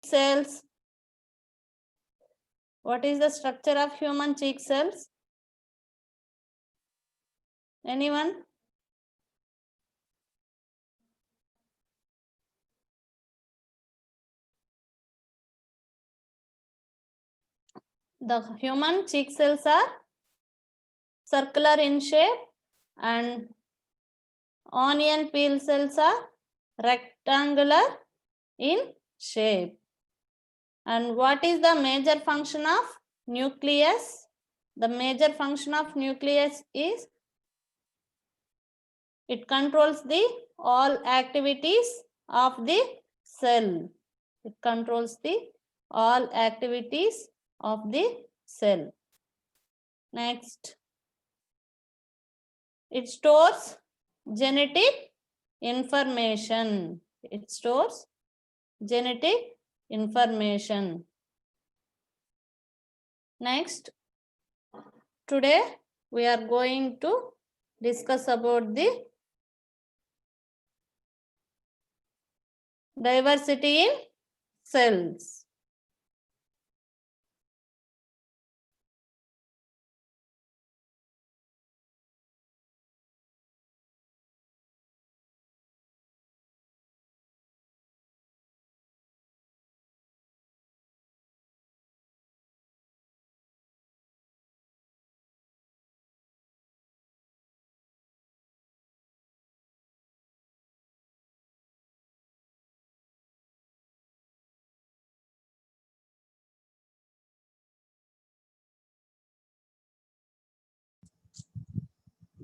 cells? What is the structure of human cheek cells? Anyone? The human cheek cells are circular in shape and onion peel cells are rectangular in shape. And what is the major function of nucleus? The major function of nucleus is it controls the all activities of the cell. It controls the all activities of the cell. Next, it stores genetic information. It stores genetic information. Next, today we are going to discuss about the diversity in cells.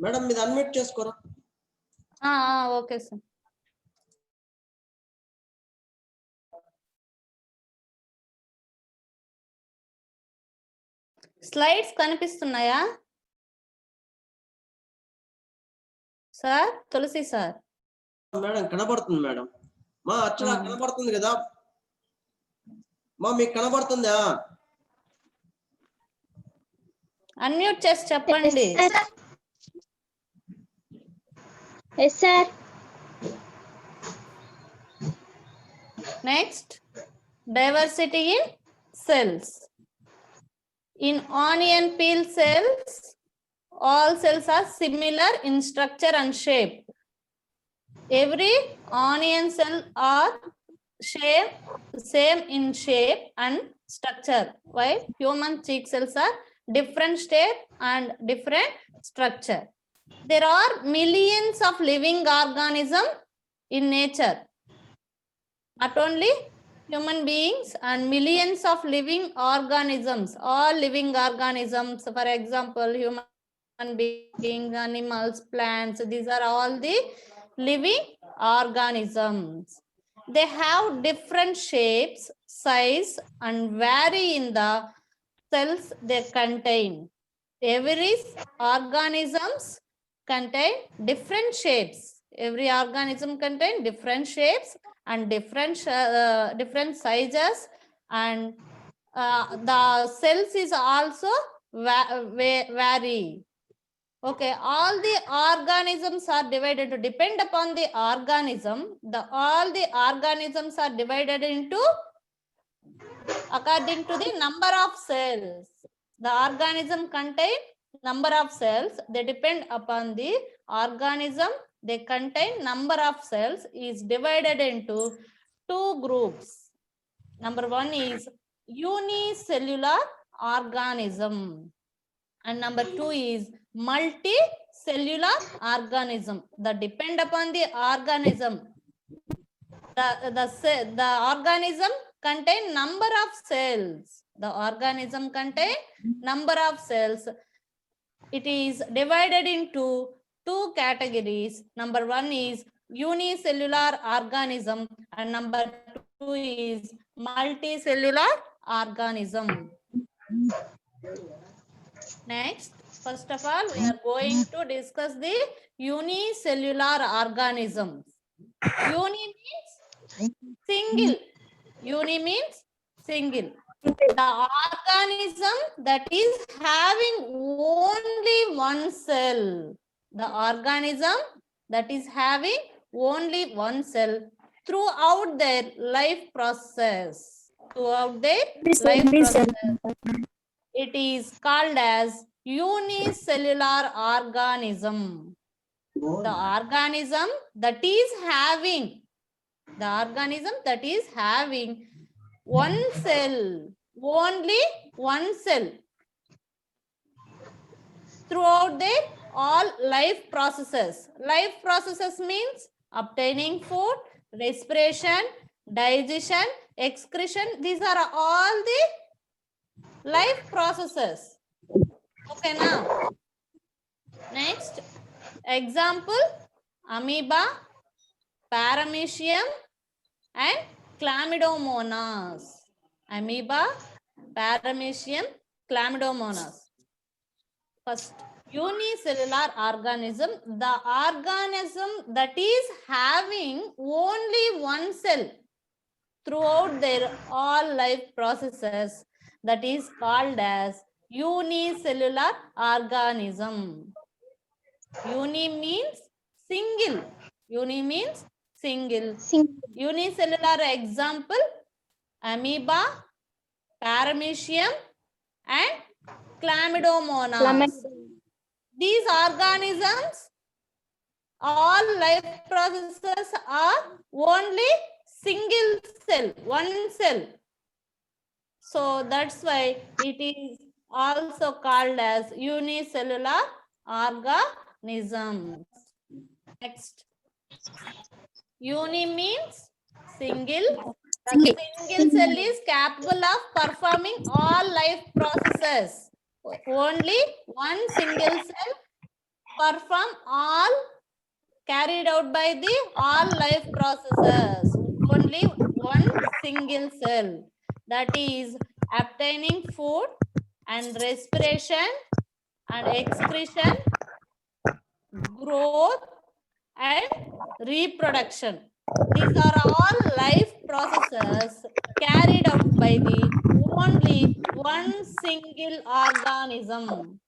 Madam మీరు unmute చేసుకోరా. Okay sir. Slides కనిపిస్తున్నాయా sir? Tulasi sir. Madam కనబడుతుంది madam. మా అచ్చలా కనబడుతుంది కదా మా, మీకు కనబడుతుందా? అన్మ్యూట్ చేసి చెప్పండి. Yes, sir. Next, diversity in cells. In onion peel cells, all cells are similar in structure and shape. Every onion cell are same in shape and structure, while human cheek cells are different shape and different structure. There are millions of living organisms in nature. Not only human beings and millions of living organisms, all living organisms, for example, human beings, animals, plants, these are all the living organisms. They have different shapes, size, and vary in the cells they contain. Every organisms contain different shapes. Every organism contain different shapes and different sizes, and the cells is also vary. Okay, all the organisms are divided to depend upon the organism. All the organisms are divided into according to the number of cells. The organism contain number of cells. They depend upon the organism. They contain number of cells is divided into two groups. Number one is unicellular organism, and number two is multicellular organism. That depend upon the organism. The organism contain number of cells. The organism contain number of cells. It is divided into two categories. Number one is unicellular organism and number two is multicellular organism. Next, first of all, we are going to discuss the unicellular organisms. Uni means single. Uni means single. The organism that is having only one cell. The organism that is having only one cell throughout their life process. throughout their life process. It is called as unicellular organism. The organism that is having one cell, only one cell throughout their all life processes. Life processes means obtaining food, respiration, digestion, excretion. These are all the life processes. Okay, now next example: amoeba, paramecium, and chlamydomonas. Amoeba, paramecium, chlamydomonas. First, unicellular organism, the organism that is having only one cell throughout their all life processes, that is called as unicellular organism. Uni means single. Uni means single. Unicellular example: amoeba, paramecium, and chlamydomonas. These organisms, all life processes are only single cell, one cell. So that's why it is also called as unicellular organism. Next, uni means single. The single cell is capable of performing all life processes. Only one single cell perform all carried out by the all life processes. Only one single cell, that is obtaining food and respiration and excretion, growth and reproduction. These are all life processes carried out by the only one single organism.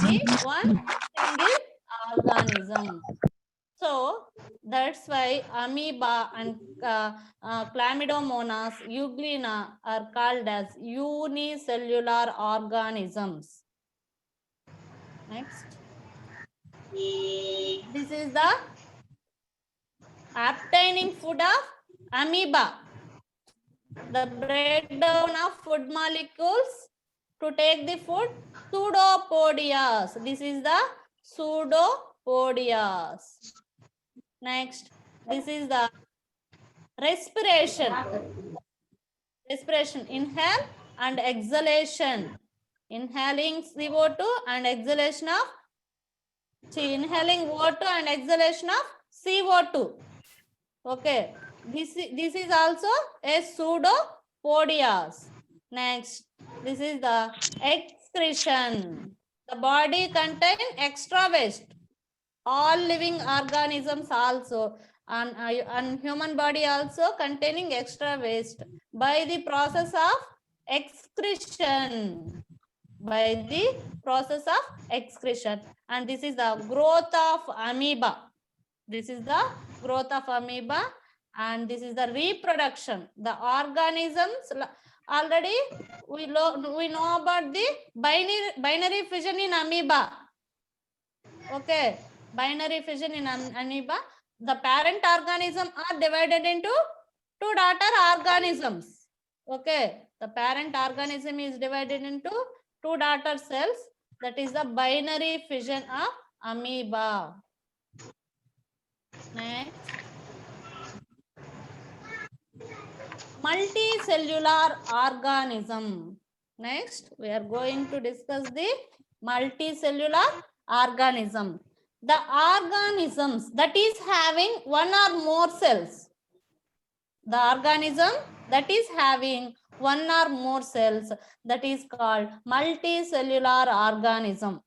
Only one single organism. So that's why amoeba and chlamydomonas, euglena are called as unicellular organisms. Next. This is the obtaining food of amoeba. The breakdown of food molecules to take the food: pseudopodias. This is the pseudopodias. Next, this is the respiration. Respiration, inhale and exhalation. Inhaling CO2 and exhalation of inhaling water and exhalation of CO2. Okay, this is also a pseudopodias. Next, this is the excretion. The body contains extra waste. All living organisms also, and human body also containing extra waste by the process of excretion. By the process of excretion. And this is the growth of amoeba. This is the growth of amoeba, and this is the reproduction. The organisms, already we know about the binary fission in amoeba. Okay, binary fission in amoeba. The parent organism are divided into two daughter organisms. Okay, the parent organism is divided into two daughter cells. That is the binary fission of amoeba. Next, multicellular organism. Next, we are going to discuss the multicellular organism. The organisms that is having one or more cells. The organism that is having one or more cells, that is called multicellular organism.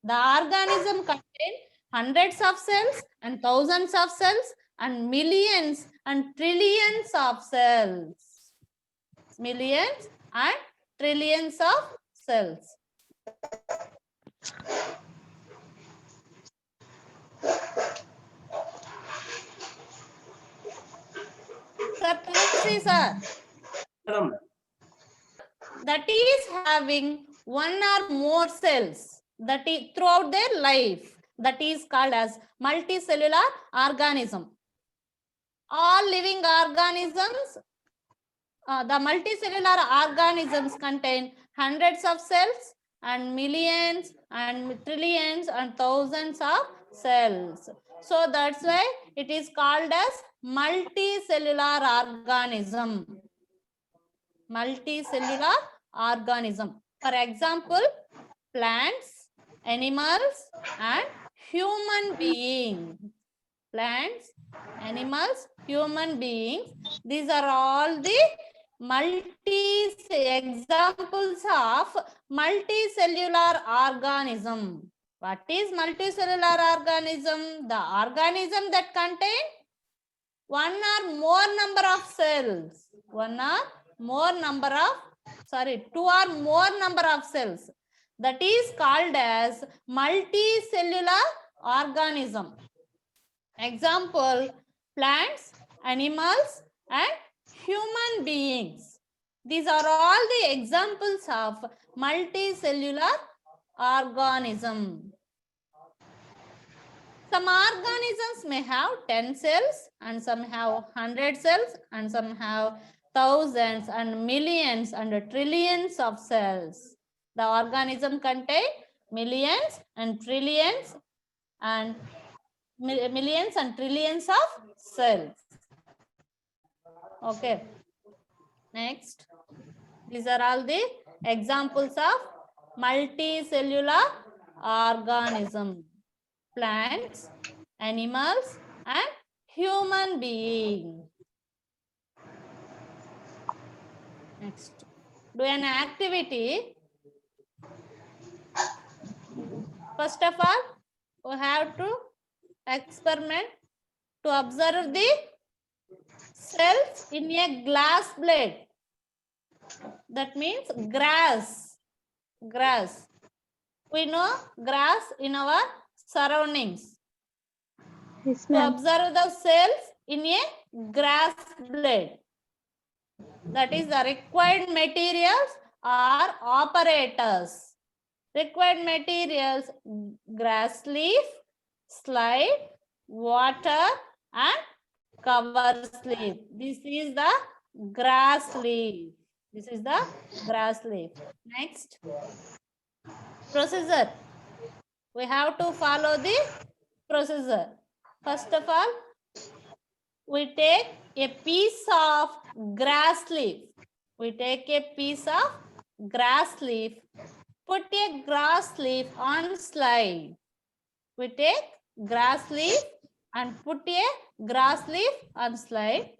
The organism contains hundreds of cells and thousands of cells and millions and trillions of cells. Millions and trillions of cells. Sir, Tulsi sir. Madam, that is having one or more cells that is throughout their life, that is called as multicellular organism. All living organisms, the multicellular organisms contain hundreds of cells and millions and trillions and thousands of cells. So that's why it is called as multicellular organism. Multicellular organism. For example, plants, animals, and human beings. Plants, animals, human beings. These are all the examples of multicellular organism. What is multicellular organism? The organism that contain one or more number of cells. Two or more number of cells. That is called as multicellular organism. Example, plants, animals, and human beings. These are all the examples of multicellular organism. Some organisms may have 10 cells, and some have 100 cells, and some have thousands and millions and trillions of cells. The organism contain millions and trillions of cells. Okay. Next, these are all the examples of multicellular organism. Plants, animals, and human beings. Next, do an activity. First of all, we have to experiment to observe the cells in a glass blade. That means grass. We know grass in our surroundings. Yes, To ma'am. observe the cells in a grass blade. That is the required materials are operators. Required materials: grass leaf, slide, water, and cover slip. This is the grass leaf. Next, procedure. We have to follow the procedure. First of all, we take a piece of grass leaf. Put a grass leaf on slide. We take grass leaf and put a grass leaf on slide.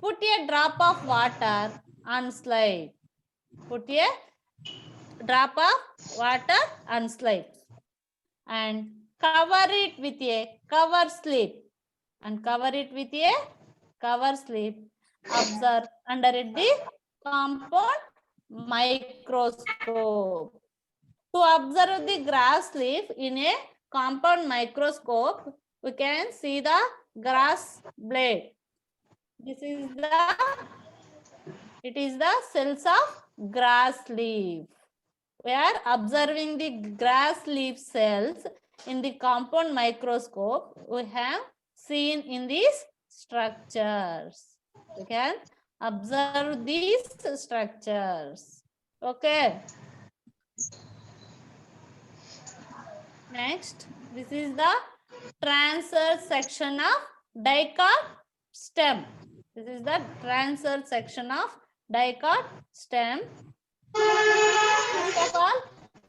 Put a drop of water on slide. And cover it with a cover slip. Observe under it the compound microscope. To observe the grass leaf in a compound microscope, we can see the grass blade. It is the cells of grass leaf. We are observing the grass leaf cells in the compound microscope. We have seen in these structures. We can observe these structures. Okay. Next, this is the transverse section of dicot stem. First of all,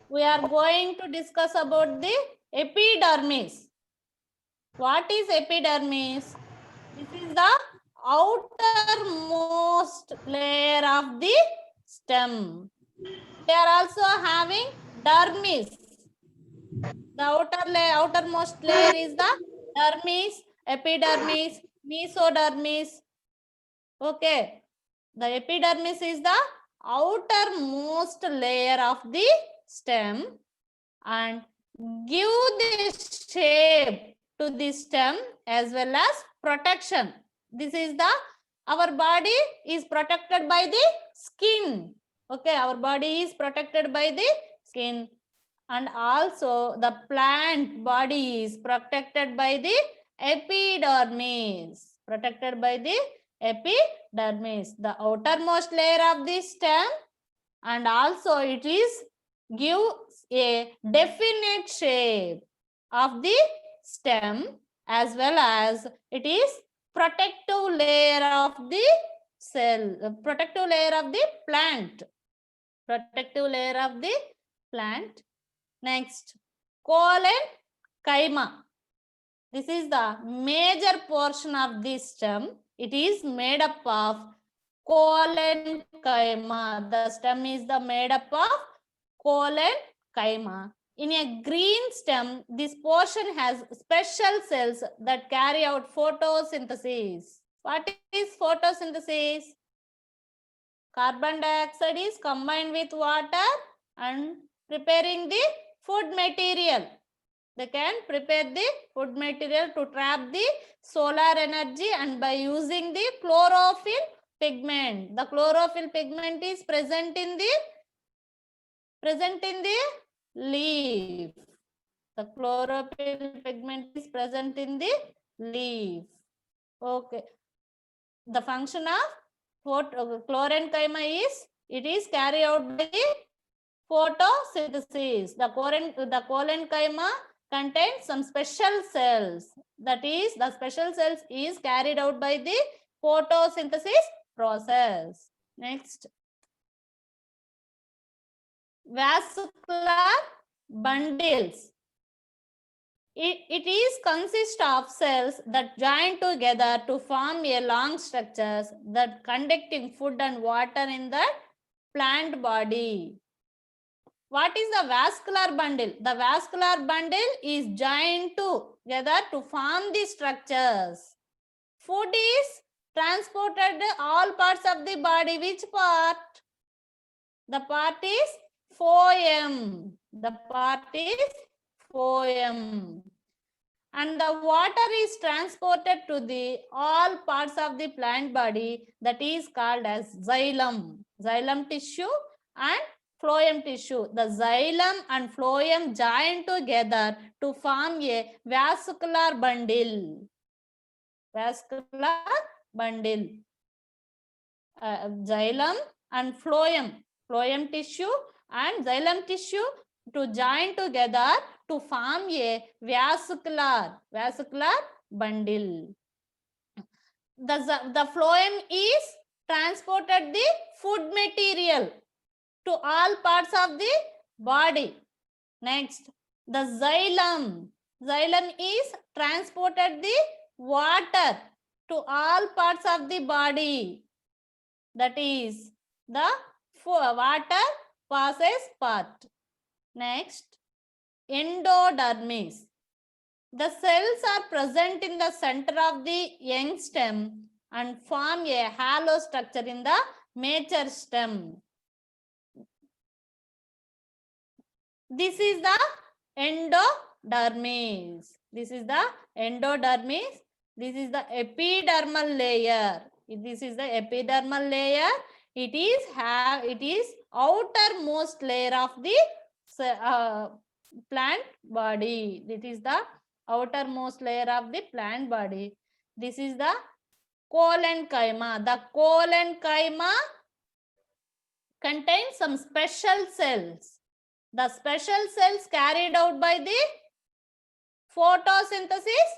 we are going to discuss about the epidermis. What is epidermis? This is the outermost layer of the stem. They are also having dermis. The outermost layer is the dermis, epidermis, mesodermis. Okay. The epidermis is the outermost layer of the stem and give the shape to the stem as well as protection. This is our body is protected by the skin. Okay, our body is protected by the skin, and also the plant body is protected by the epidermis. Protected by the epidermis, the outermost layer of the stem, and also it is gives a definite shape of the stem, as well as it is protective layer of the cell, protective layer of the plant, protective layer of the plant. Next, collenchyma. This is the major portion of this stem. It is made up of collenchyma. The stem is the made up of collenchyma. In a green stem, this portion has special cells that carry out photosynthesis. What is photosynthesis? Carbon dioxide is combined with water and preparing the food material. They can prepare the food material to trap the solar energy, and by using the chlorophyll pigment. The chlorophyll pigment is present in the leaf. The chlorophyll pigment is present in the leaf. Okay. The function of collenchyma is, it is carried out by the photosynthesis. The collenchyma contains some special cells. That is, the special cells is carried out by the photosynthesis process. Next, vascular bundles. It is consist of cells that join together to form a long structures that conducting food and water in the plant body. What is the vascular bundle? The vascular bundle is joined together to form the structures. Food is transported all parts of the body. Which part? The part is phloem. The part is phloem. And the water is transported to the all parts of the plant body, that is called as xylem. Xylem tissue and phloem tissue. The xylem and phloem join together to form a vascular bundle. Vascular bundle. Xylem and phloem tissue and xylem tissue to join together to form a vascular bundle. The phloem is transported the food material to all parts of the body. Next, the xylem is transported the water to all parts of the body. That is, the water passes part. Next, endodermis. The cells are present in the center of the young stem and form a halo structure in the mature stem. This is the endodermis. This is the endodermis. This is the epidermal layer. This is the epidermal layer. It is outermost layer of the plant body. It is the outermost layer of the plant body. This is the collenchyma. The collenchyma contains some special cells. The special cells carried out by the photosynthesis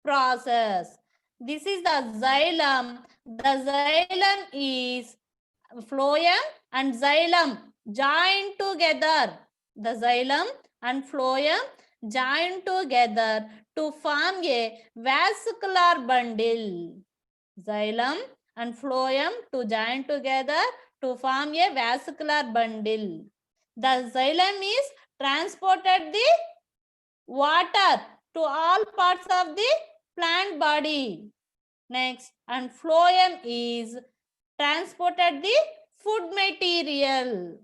process. This is the xylem. The xylem is phloem and xylem joined together. The xylem and phloem joined together to form a vascular bundle. Xylem and phloem to join together to form a vascular bundle. The xylem is transported the water to all parts of the plant body. Next, and phloem is transported the food material.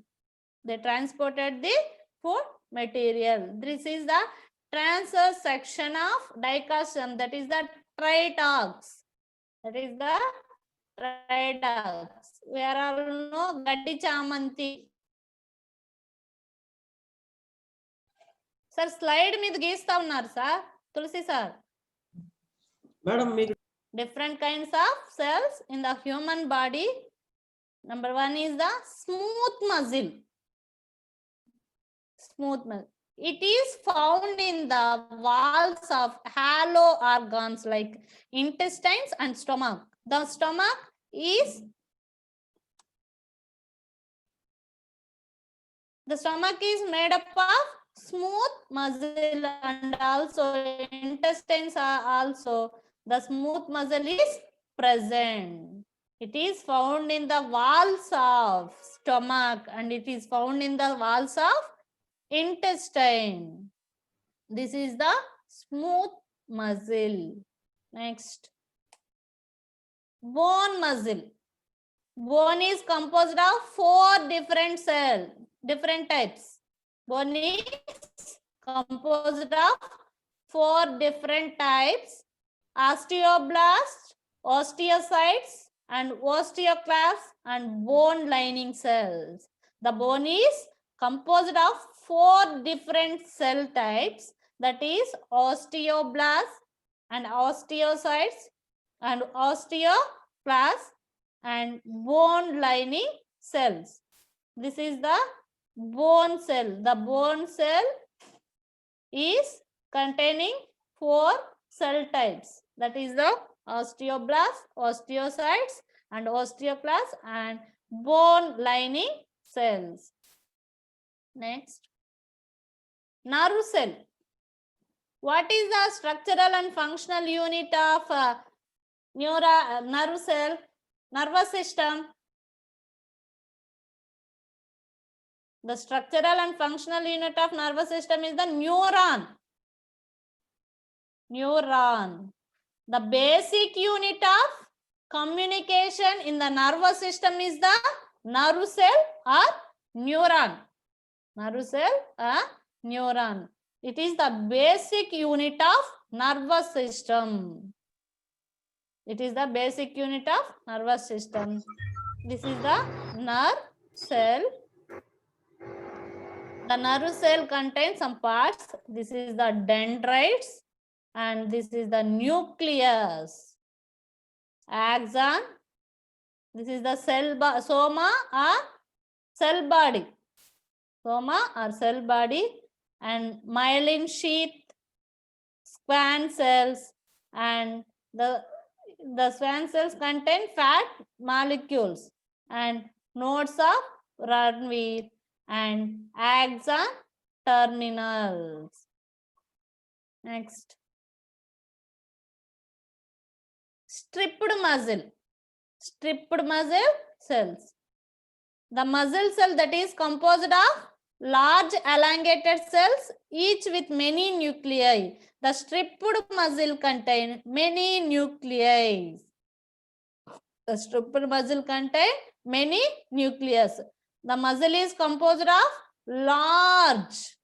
They transported the food material. This is the transverse section of dicotyledon. That is the tritox. That is the tritox. Where are no Gaddi Chamanti? Sir, slide మీద గీస్తా ఉన్నారు sir Tulasi sir. Madam మీకు Different kinds of cells in the human body. Number one is the smooth muscle. Smooth muscle. It is found in the walls of hollow organs like intestines and stomach. The stomach is made up of smooth muscle, and also intestines are also the smooth muscle is present. It is found in the walls of stomach and it is found in the walls of intestine. This is the smooth muscle. Next, bone muscle. Bone is composed of 4 different cells, different types. Bone is composed of 4 different types: osteoblast, osteocytes, and osteoclasts, and bone lining cells. The bone is composed of 4 different cell types, that is osteoblast and osteocytes and osteoclasts and bone lining cells. This is the bone cell. The bone cell is containing 4 cell types, that is the osteoblast, osteocytes, and osteoclasts, and bone lining cells. Next, nerve cell. What is the structural and functional unit of nerve cell, nervous system? The structural and functional unit of nervous system is the neuron. Neuron. The basic unit of communication in the nervous system is the nerve cell or neuron. Nerve cell or neuron. It is the basic unit of nervous system. It is the basic unit of nervous system. This is the nerve cell. The nerve cell contains some parts. This is the dendrites and this is the nucleus. Axon. This is the soma or cell body. Soma or cell body, and myelin sheath, Schwann cells, and the Schwann cells contain fat molecules and nodes of Ranvier and axon terminals. Next, stripped muscle. Stripped muscle cells. The muscle cell that is composed of large elongated cells, each with many nuclei. The stripped muscle contain many nuclei. The stripped muscle contain many nucleus. The muscle is composed of large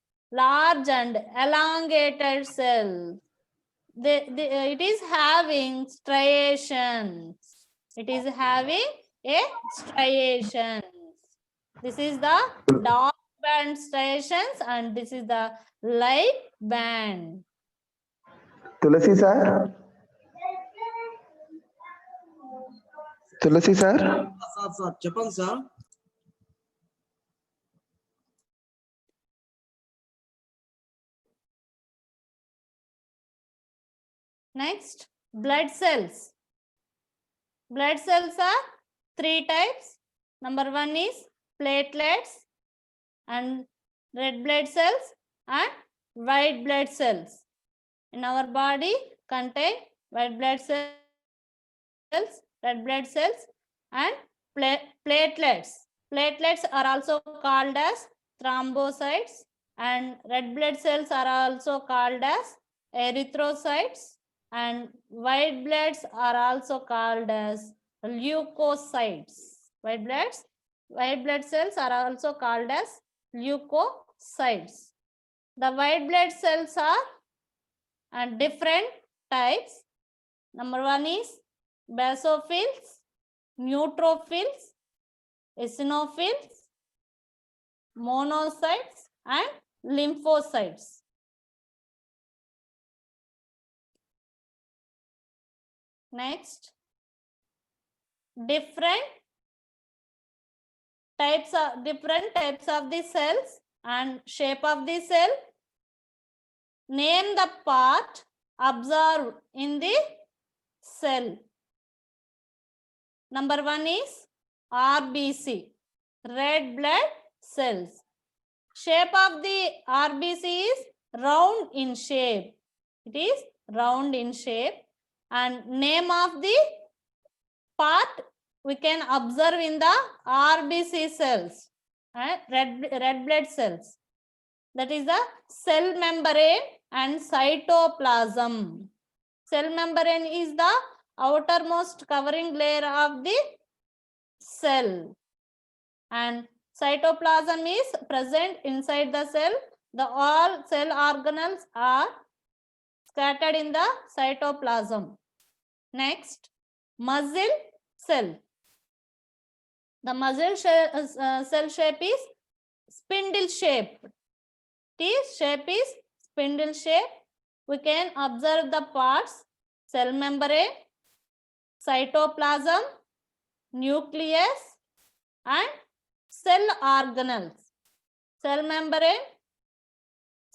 and elongated cells. It is having striations. It is having a striations. This is the dark band striations and this is the light band. Tulsi sir Tulsi sir sir చెప్పండి sir. Next, blood cells. Blood cells are 3 types. Number 1 is platelets and red blood cells and white blood cells. In our body contain white blood cells, red blood cells, and platelets. Platelets are also called as thrombocytes, and red blood cells are also called as erythrocytes, and white bloods are also called as leukocytes. White blood cells are also called as leukocytes. The white blood cells are different types. Number 1 is basophils, neutrophils, eosinophils, monocytes, and lymphocytes. Next, different types of the cells and shape of the cell. Name the part observed in the cell. Number 1 is RBC, red blood cells. Shape of the RBC is round in shape. It is round in shape. And name of the part we can observe in the RBC cells, red blood cells. That is the cell membrane and cytoplasm. Cell membrane is the outermost covering layer of the cell, and cytoplasm is present inside the cell. The all cell organelles are scattered in the cytoplasm. Next, muscle cell. The muscle cell shape is spindle shape. Its shape is spindle shape. We can observe the parts: cell membrane, cytoplasm, nucleus, and cell organelles. Cell membrane,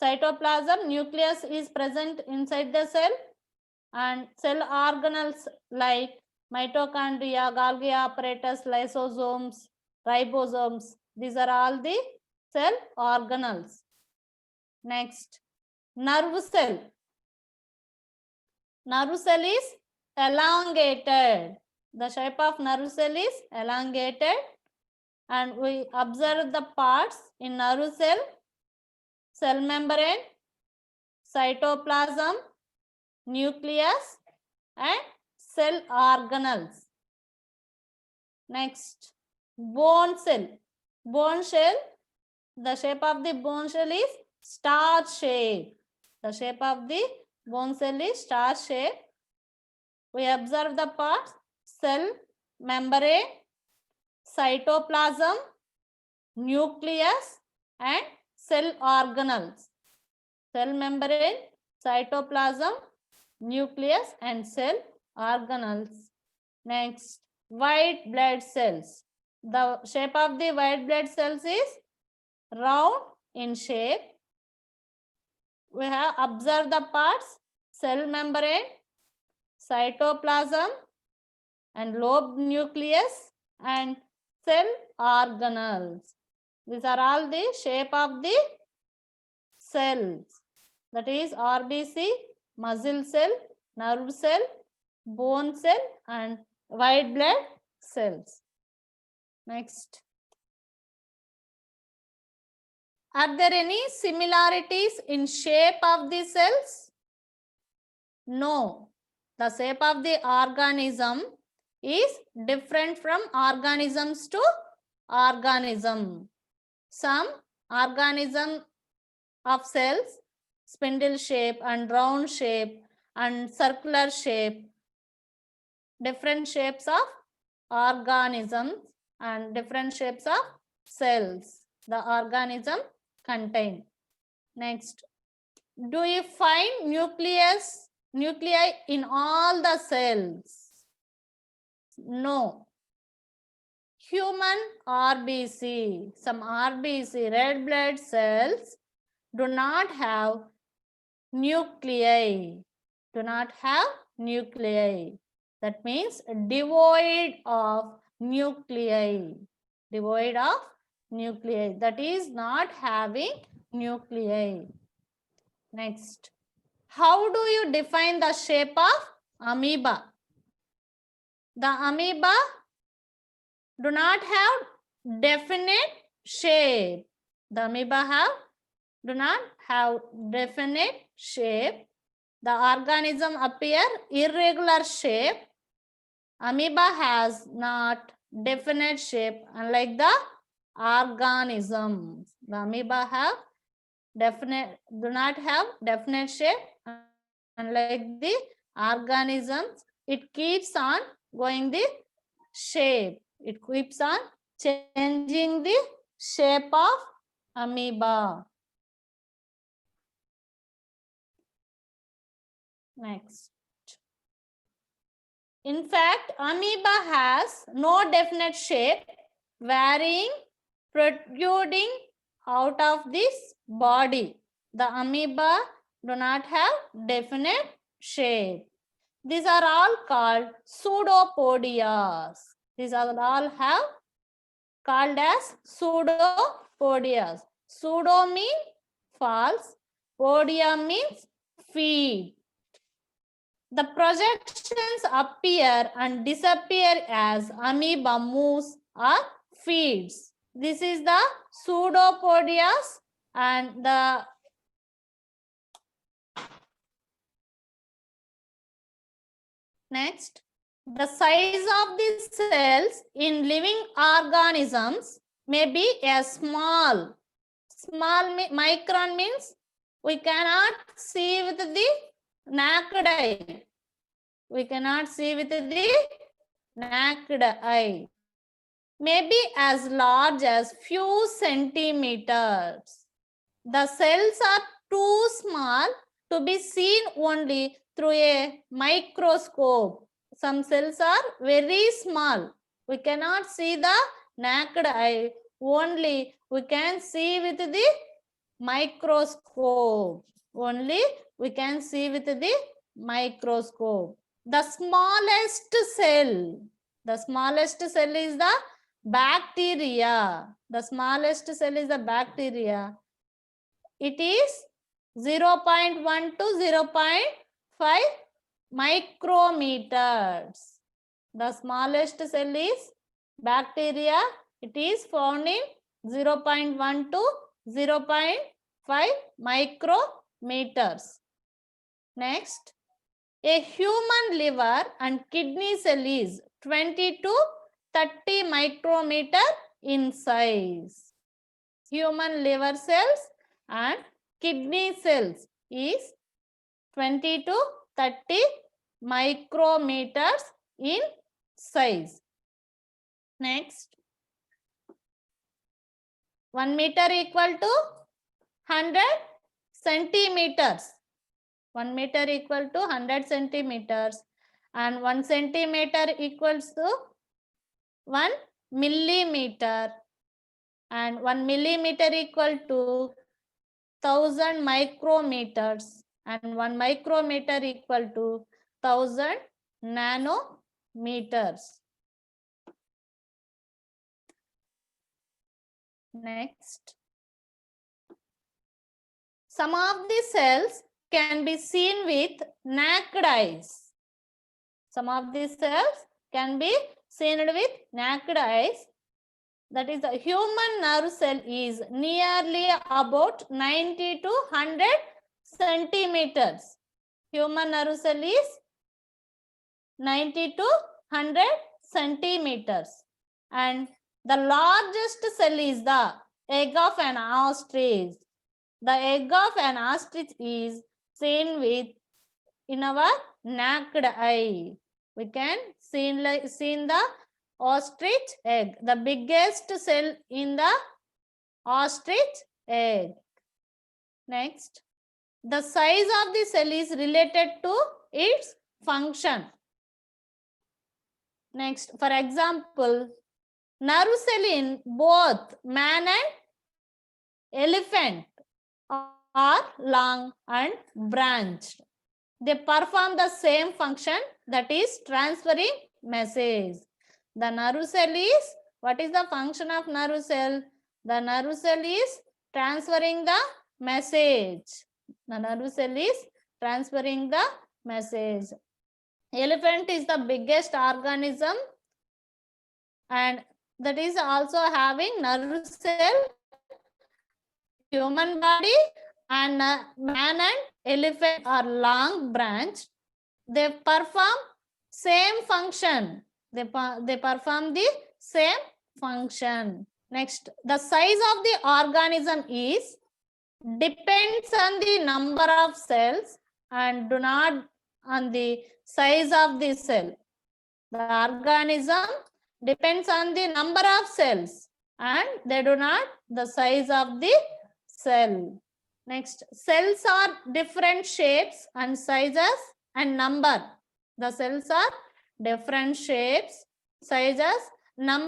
cytoplasm, nucleus is present inside the cell, and cell organelles like mitochondria, Golgi apparatus, lysosomes, ribosomes. These are all the cell organelles. Next, nerve cell. Nerve cell is elongated. The shape of nerve cell is elongated, and we observe the parts in nerve cell: cell membrane, cytoplasm, nucleus, and cell organelles. Next, bone cell. Bone shell. The shape of the bone shell is star shape. The shape of the bone cell is star shape. We observe the parts: cell membrane, cytoplasm, nucleus, and cell organelles. Cell membrane, cytoplasm, nucleus, and cell organelles. Next, white blood cells. The shape of the white blood cells is round in shape. We have observed the parts: cell membrane, cytoplasm, and lobe nucleus, and cell organelles. These are all the shape of the cells. That is RBC, muscle cell, nerve cell, bone cell, and white blood cells. Next. Are there any similarities in shape of the cells? No. The shape of the organism is different from organisms to organism. Some organism of cells, spindle shape and round shape and circular shape, different shapes of organisms and different shapes of cells the organism contain. Next, do you find nuclei in all the cells? No. Human RBC, some RBC, red blood cells, do not have nuclei. Do not have nuclei. That means devoid of nuclei. Devoid of nuclei. That is not having nuclei. Next. How do you define the shape of amoeba? The amoeba do not have definite shape. The amoeba do not have definite shape. The organism appear irregular shape. Amoeba has not definite shape, unlike the organisms. The amoeba do not have definite shape, unlike the organisms. It keeps on going the shape. It keeps on changing the shape of amoeba. Next. In fact, amoeba has no definite shape, varying, protruding out of this body. The amoeba do not have definite shape. These are all called pseudopodias. These are all have called as pseudopodias. Pseudo means false, podia means feed. The projections appear and disappear as amoeba moves or feeds. This is the pseudopodias, and the next, the size of the cells in living organisms may be a small micron means we cannot see with the naked eye. We cannot see with the naked eye. Maybe as large as few centimeters. The cells are too small to be seen only through a microscope. Some cells are very small. We cannot see the naked eye. Only we can see with the microscope. Only we can see with the microscope. The smallest cell is the bacteria. The smallest cell is the bacteria. It is 0.1 to 0.5 micrometers. The smallest cell is bacteria. It is found in 0.1 to 0.5 micrometers. Next, a human liver and kidney cell is 20 to 30 micrometer in size. Human liver cells and kidney cells is 20 to 30 micrometers in size. Next, 1 meter equal to 100 centimeters. 1 meter equal to 100 centimeters, and 1 centimeter equals to 1 millimeter, and 1 millimeter equal to 1000 micrometers, and 1 micrometer equal to 1000 nanometers. Next, some of the cells can be seen with naked eyes. Some of the cells can be seen with naked eyes. That is, the human nerve cell is nearly about 90 to 100 centimeters. Human nerve cell is 90 to 100 centimeters. And the largest cell is the egg of an ostrich. The egg of an ostrich is seen with in our naked eye. We can see the ostrich egg, the biggest cell in the ostrich egg. Next, the size of the cell is related to its function. Next, for example, nerve cell in both man and elephant are long and branched. They perform the same function, that is transferring message. The nerve cell is, what is the function of nerve cell? The nerve cell is transferring the message. The nerve cell is transferring the message. Elephant is the biggest organism, and that is also having nerve cell. Human body and man and elephant are long branched. They perform same function. They perform the same function. Next, the size of the organism is depends on the number of cells and do not on the size of the cell. The organism depends on the number of cells and they do not the size of the cell. Next, cells are different shapes and sizes and number. The cells are different shapes, sizes, number.